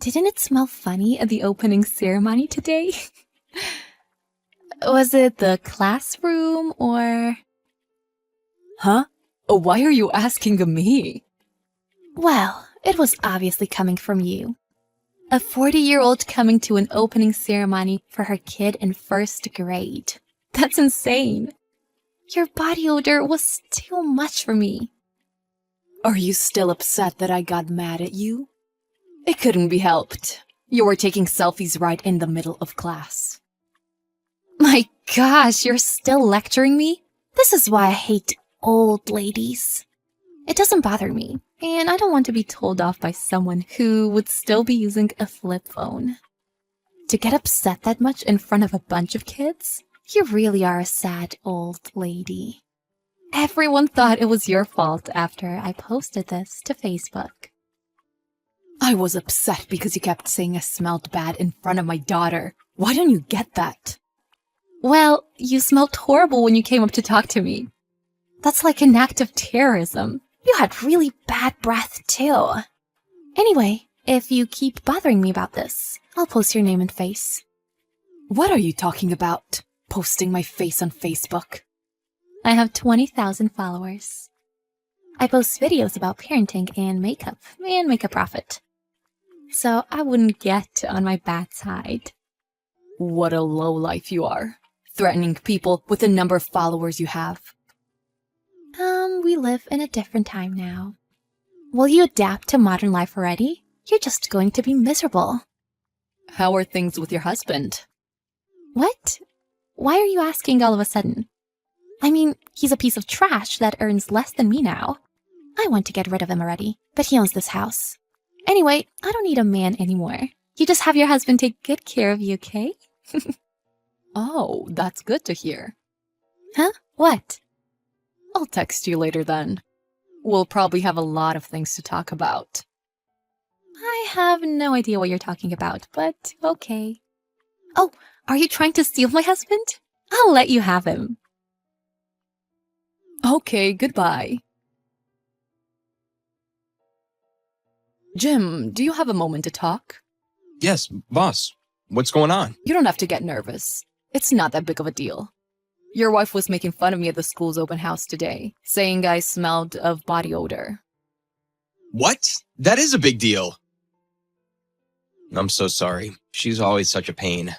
Didn't it smell funny at the opening ceremony today? Was it the classroom or... Huh? Why are you asking me? Well, it was obviously coming from you. A 40-year-old coming to an opening ceremony for her kid in first grade. That's insane. Your body odor was too much for me. Are you still upset that I got mad at you? It couldn't be helped. You were taking selfies right in the middle of class. My gosh, you're still lecturing me? This is why I hate old ladies. It doesn't bother me, and I don't want to be told off by someone who would still be using a flip phone. To get upset that much in front of a bunch of kids? You really are a sad old lady. Everyone thought it was your fault after I posted this to Facebook. I was upset because you kept saying I smelled bad in front of my daughter. Why don't you get that? Well, you smelled horrible when you came up to talk to me. That's like an act of terrorism. You had really bad breath, too. Anyway, if you keep bothering me about this, I'll post your name and face. What are you talking about? Posting my face on Facebook? I have 20,000 followers. I post videos about parenting and makeup profit. So I wouldn't get on my bad side. What a lowlife you are. Threatening people with the number of followers you have. We live in a different time now. Will you adapt to modern life already? You're just going to be miserable. How are things with your husband? What? Why are you asking all of a sudden? I mean, he's a piece of trash that earns less than me now. I want to get rid of him already, but he owns this house. Anyway, I don't need a man anymore. You just have your husband take good care of you, okay? Oh, that's good to hear. Huh? What? I'll text you later then. We'll probably have a lot of things to talk about. I have no idea what you're talking about, but okay. Oh, are you trying to steal my husband? I'll let you have him. Okay, goodbye. Jim, do you have a moment to talk? Yes, boss. What's going on? You don't have to get nervous. It's not that big of a deal. Your wife was making fun of me at the school's open house today, saying I smelled of body odor. What? That is a big deal. I'm so sorry. She's always such a pain.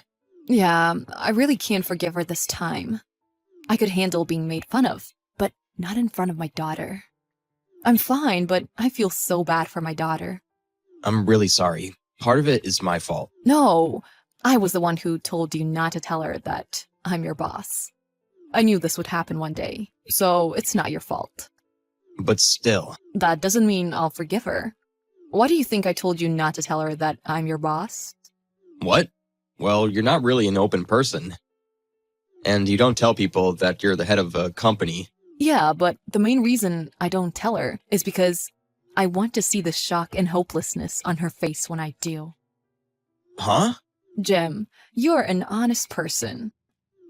Yeah, I really can't forgive her this time. I could handle being made fun of, but not in front of my daughter. I'm fine, but I feel so bad for my daughter. I'm really sorry. Part of it is my fault. No, I was the one who told you not to tell her that I'm your boss. I knew this would happen one day, so it's not your fault. But still. That doesn't mean I'll forgive her. Why do you think I told you not to tell her that I'm your boss? What? Well, you're not really an open person. And you don't tell people that you're the head of a company. Yeah, but the main reason I don't tell her is because I want to see the shock and hopelessness on her face when I do. Huh? Jim, you're an honest person.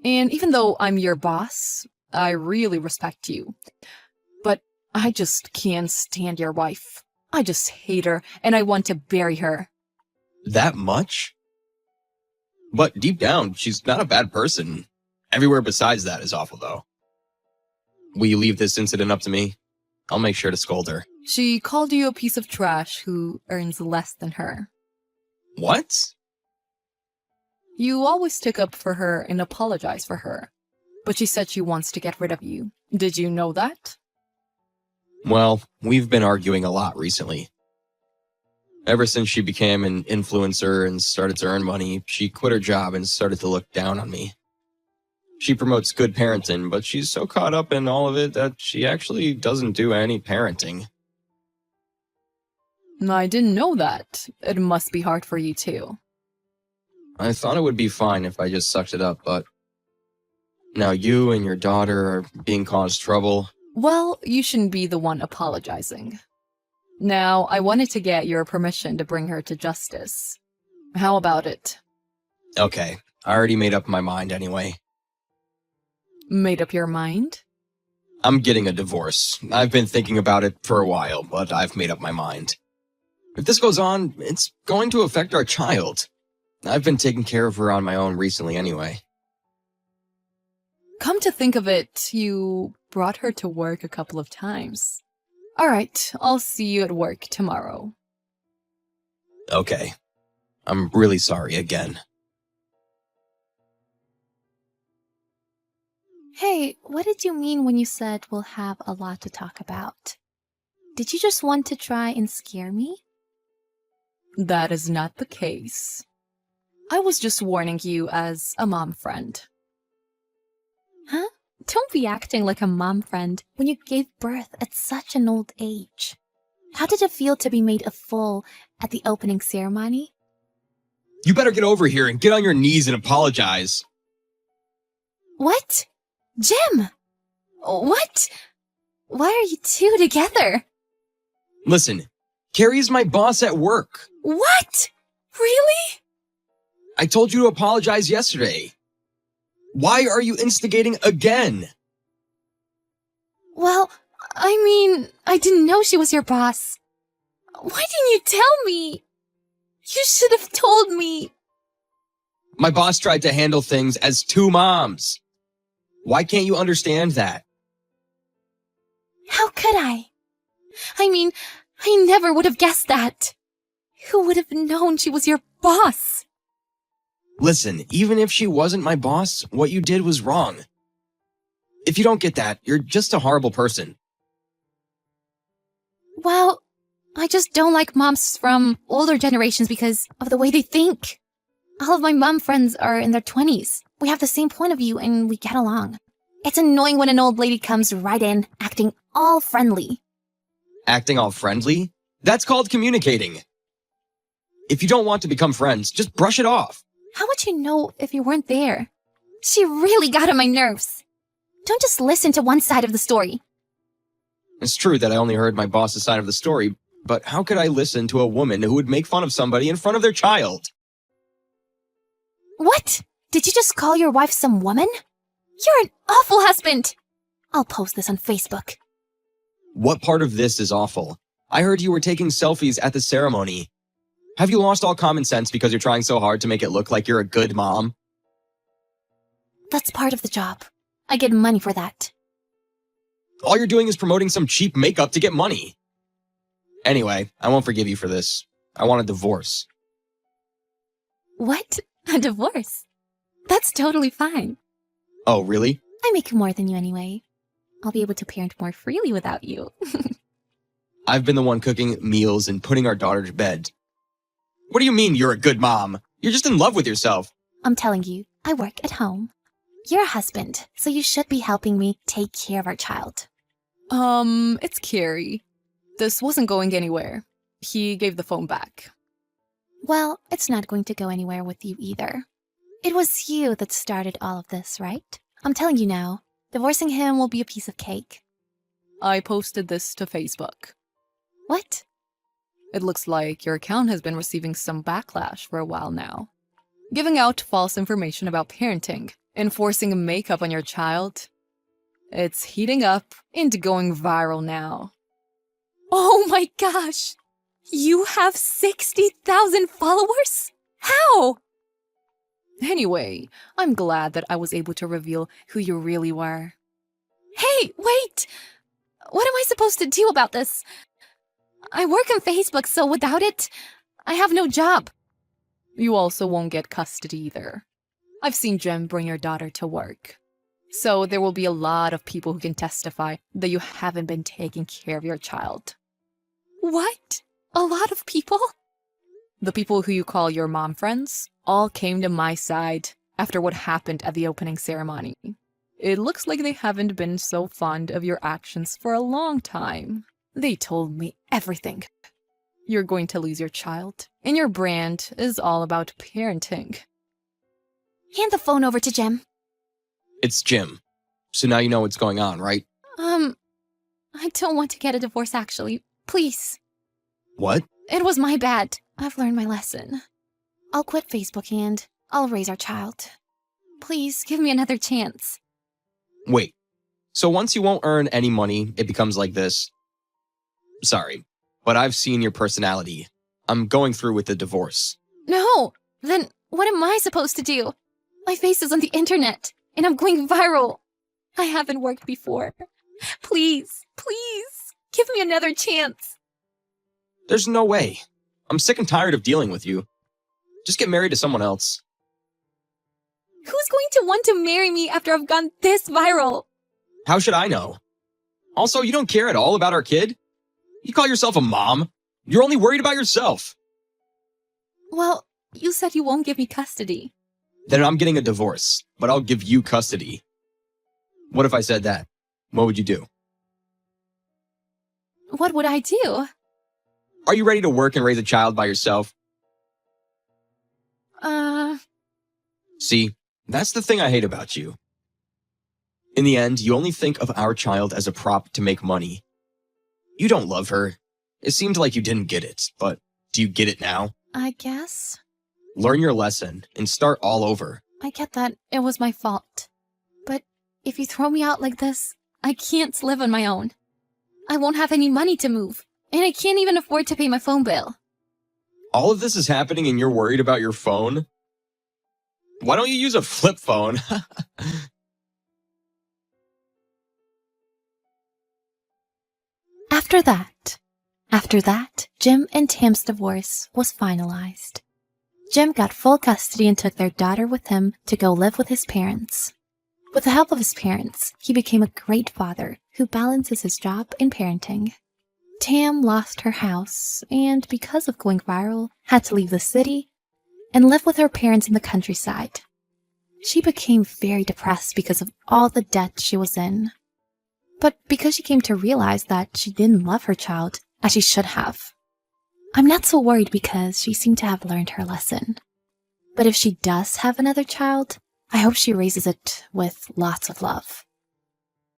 And even though I'm your boss, I really respect you. But I just can't stand your wife. I just hate her, and I want to bury her. That much? But deep down, she's not a bad person. Everywhere besides that is awful, though. Will you leave this incident up to me? I'll make sure to scold her. She called you a piece of trash who earns less than her. What? You always stick up for her and apologize for her. But she said she wants to get rid of you. Did you know that? Well, we've been arguing a lot recently. Ever since she became an influencer and started to earn money, she quit her job and started to look down on me. She promotes good parenting, but she's so caught up in all of it that she actually doesn't do any parenting. I didn't know that. It must be hard for you too. I thought it would be fine if I just sucked it up, but now you and your daughter are being caused trouble. Well, you shouldn't be the one apologizing. Now, I wanted to get your permission to bring her to justice. How about it? Okay, I already made up my mind anyway. Made up your mind? I'm getting a divorce. I've been thinking about it for a while, but I've made up my mind. If this goes on, it's going to affect our child. I've been taking care of her on my own recently anyway. Come to think of it, you brought her to work a couple of times. All right, I'll see you at work tomorrow. Okay. I'm really sorry again. Hey, what did you mean when you said we'll have a lot to talk about? Did you just want to try and scare me? That is not the case. I was just warning you as a mom friend. Huh? Don't be acting like a mom friend when you gave birth at such an old age. How did it feel to be made a fool at the opening ceremony? You better get over here and get on your knees and apologize. What? Jim! What? Why are you two together? Listen, Carrie's my boss at work. What? Really? I told you to apologize yesterday. Why are you instigating again? Well, I mean, I didn't know she was your boss. Why didn't you tell me? You should have told me. My boss tried to handle things as two moms. Why can't you understand that? How could I? I mean, I never would have guessed that. Who would have known she was your boss? Listen, even if she wasn't my boss, what you did was wrong. If you don't get that, you're just a horrible person. Well, I just don't like moms from older generations because of the way they think. All of my mom friends are in their 20s. We have the same point of view and we get along. It's annoying when an old lady comes right in, acting all friendly. Acting all friendly? That's called communicating. If you don't want to become friends, just brush it off. How would you know if you weren't there? She really got on my nerves. Don't just listen to one side of the story. It's true that I only heard my boss's side of the story, but how could I listen to a woman who would make fun of somebody in front of their child? What? Did you just call your wife some woman? You're an awful husband! I'll post this on Facebook. What part of this is awful? I heard you were taking selfies at the ceremony. Have you lost all common sense because you're trying so hard to make it look like you're a good mom? That's part of the job. I get money for that. All you're doing is promoting some cheap makeup to get money. Anyway, I won't forgive you for this. I want a divorce. What? A divorce? That's totally fine. Oh, really? I make more than you anyway. I'll be able to parent more freely without you. I've been the one cooking meals and putting our daughter to bed. What do you mean you're a good mom? You're just in love with yourself. I'm telling you, I work at home. You're a husband, so you should be helping me take care of our child. It's Carrie. This wasn't going anywhere. He gave the phone back. Well, it's not going to go anywhere with you either. It was you that started all of this, right? I'm telling you now, divorcing him will be a piece of cake. I posted this to Facebook. What? It looks like your account has been receiving some backlash for a while now. Giving out false information about parenting, enforcing makeup on your child. It's heating up and going viral now. Oh my gosh! You have 60,000 followers? How? Anyway, I'm glad that I was able to reveal who you really were. Hey, wait! What am I supposed to do about this? I work on Facebook, so without it, I have no job. You also won't get custody either. I've seen Jem bring your daughter to work. So there will be a lot of people who can testify that you haven't been taking care of your child. What? A lot of people? The people who you call your mom friends all came to my side after what happened at the opening ceremony. It looks like they haven't been so fond of your actions for a long time. They told me everything. You're going to lose your child, and your brand is all about parenting. Hand the phone over to Jem. It's Jim. So now you know what's going on, right? I don't want to get a divorce, actually. Please. What? It was my bad. I've learned my lesson. I'll quit Facebook and I'll raise our child. Please, give me another chance. Wait. So once you won't earn any money, it becomes like this? Sorry, but I've seen your personality. I'm going through with the divorce. No! Then what am I supposed to do? My face is on the internet, and I'm going viral. I haven't worked before. Please, give me another chance. There's no way. I'm sick and tired of dealing with you. Just get married to someone else. Who's going to want to marry me after I've gone this viral? How should I know? Also, you don't care at all about our kid? You call yourself a mom? You're only worried about yourself. Well, you said you won't give me custody. Then I'm getting a divorce, but I'll give you custody. What if I said that? What would you do? What would I do? Are you ready to work and raise a child by yourself? See, that's the thing I hate about you. In the end, you only think of our child as a prop to make money. You don't love her. It seemed like you didn't get it, but do you get it now? I guess. Learn your lesson and start all over. I get that it was my fault. But if you throw me out like this, I can't live on my own. I won't have any money to move, and I can't even afford to pay my phone bill. All of this is happening and you're worried about your phone? Why don't you use a flip phone? After that, Jim and Tam's divorce was finalized. Jim got full custody and took their daughter with him to go live with his parents. With the help of his parents, he became a great father who balances his job and parenting. Tam lost her house and, because of going viral, had to leave the city and live with her parents in the countryside. She became very depressed because of all the debt she was in. But because she came to realize that she didn't love her child as she should have. I'm not so worried because she seemed to have learned her lesson. But if she does have another child, I hope she raises it with lots of love.